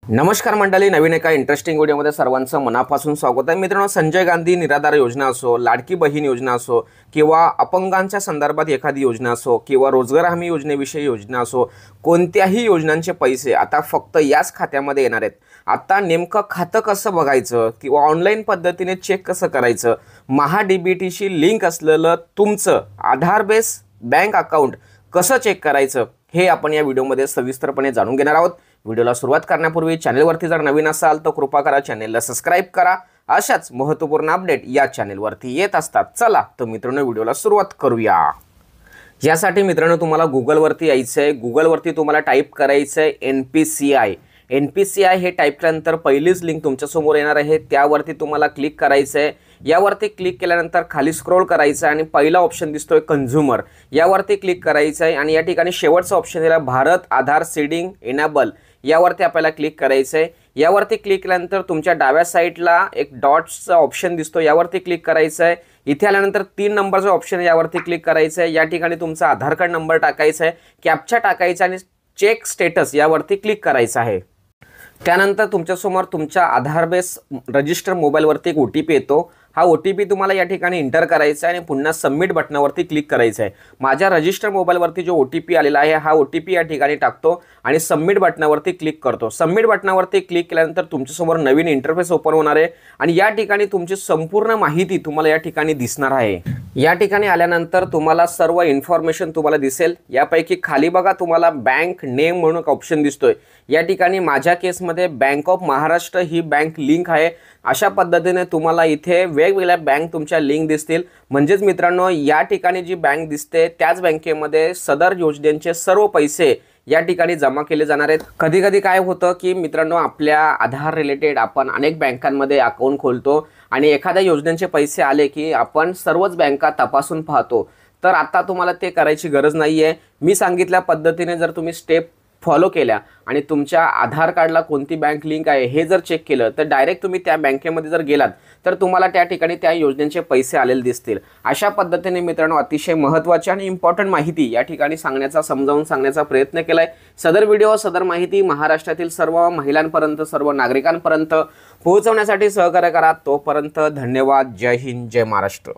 नमस्कार मंडळी, नवीन एका इंटरेस्टिंग व्हिडिओमध्ये सर्वांचं मनापासून स्वागत आहे। मित्रांनो, संजय गांधी निराधार योजना असो, लाडकी बहीण योजना असो किंवा अपंगांच्या संदर्भात एखादी योजना असो किंवा रोजगार हमी योजनेविषयी योजना असो, कोणत्याही योजनांचे पैसे आता फक्त याच खात्यामध्ये येणार आहेत। आता नेमकं खातं कसं बघायचं किंवा ऑनलाईन पद्धतीने चेक कसं करायचं, महाडीबीटीशी लिंक असलेलं तुमचं आधार बेस बँक अकाउंट कसं चेक करायचं हे आपण या व्हिडिओमध्ये सविस्तरपणे जाणून घेणार आहोत। व्हिडिओला सुरुवात करण्यापूर्वी चॅनलवरती जर नवीन असाल तर कृपा करा चॅनलला सबस्क्राइब करा। अशाच महत्त्वपूर्ण अपडेट या चॅनलवरती येत असतात। चला तर मित्रांनो, व्हिडिओला सुरुवात करूया। यासाठी मित्रांनो तुम्हाला गुगलवरती यायचं आहे। गुगलवरती तुम्हाला टाईप करायचं आहे NPCI। NPCI हे टाईप केल्यानंतर पहिलीच लिंक तुमच्यासमोर येणार आहे, त्यावरती तुम्हाला क्लिक करायचं आहे। यावरती क्लिक केल्यानंतर खाली स्क्रॉल करायचं आहे आणि पहिला ऑप्शन दिसतोय कंझ्युमर, यावरती क्लिक करायचं आहे आणि या ठिकाणी शेवटचा ऑप्शन दिला भारत आधार सीडिंग इनेबल, यावरती आपल्याला क्लिक करायचं आहे। यावरती क्लिक केल्यानंतर तुमच्या डाव्या साईडला एक डॉट्सचा ऑप्शन दिसतो, यावरती क्लिक करायचं आहे। इथे आल्यानंतर 3 नंबरचा ऑप्शन, यावरती क्लिक करायचं आहे। या ठिकाणी तुमचा आधार कार्ड नंबर टाकायचा आहे, कॅप्चा टाकायचा आणि चेक स्टेटस यावरती क्लिक करायचं आहे। त्यानंतर तुमच्यासमोर तुमच्या आधार बेस रजिस्टर मोबाईलवरती एक OTP येतो। हा OTP तुम्हाला या ठिकाणी एंटर करायचा आहे आणि पुन्हा सबमिट बटनावरती क्लिक करायचं आहे। माझ्या रजिस्टर मोबाईलवरती जो OTP आलेला आहे हा OTP या ठिकाणी टाकतो आणि सबमिट बटनावरती क्लिक करतो। सबमिट बटनावरती क्लिक केल्यानंतर तुमच्यासमोर नवीन इंटरफेस ओपन होणार आहे आणि या ठिकाणी तुमची संपूर्ण माहिती तुम्हाला या ठिकाणी दिसणार आहे। या ठिकाणी आल्यानंतर तुम्हाला सर्व इन्फॉर्मेशन तुम्हाला दिसेल। यापैकी खाली बघा तुम्हाला बँक नेम म्हणून एक ऑप्शन दिसतोय। या ठिकाणी माझ्या केसमध्ये bank of Maharashtra he bank link आहे। अशा पद्धतीने तुम्हाला इथे वेगवेगळ्या बँक तुमच्या लिंक दिसतील। म्हणजेच मित्रांनो, या ठिकाणी जी बँक दिसते त्याच बँकेमध्ये सदर योजनेचे सर्व पैसे या ठिकाणी जमा केले जाणार आहेत। कधी कधी काय होतं की मित्रांनो, आपल्या आधार रिलेटेड आपण अनेक बँकांमध्ये अकाउंट खोलतो आणि एखाद्या योजनेचे पैसे आले की आपण सर्वच बँका तपासून पाहतो। तर आता तुम्हाला ते करायची गरज नाही आहे। मी सांगितल्या पद्धतीने जर तुम्ही स्टेप फॉलो केल्या आणि तुमच्या आधार कार्डला कोणती बँक लिंक आहे हे जर चेक केलं तर डायरेक्ट तुम्ही त्या बँकेमध्ये जर गेलात तर तुम्हाला त्या ठिकाणी त्या योजनेचे पैसे आलेले दिसतील। अशा पद्धतीने मित्रांनो, अतिशय महत्त्वाची आणि इम्पॉर्टंट माहिती या ठिकाणी समजावून सांगण्याचा प्रयत्न केलाय। सदर व्हिडिओ सदर माहिती महाराष्ट्रातील सर्व महिलांपर्यंत, सर्व नागरिकांपर्यंत पोहोचवण्यासाठी सहकार्य करा। तोपर्यंत धन्यवाद। जय हिंद, जय महाराष्ट्र।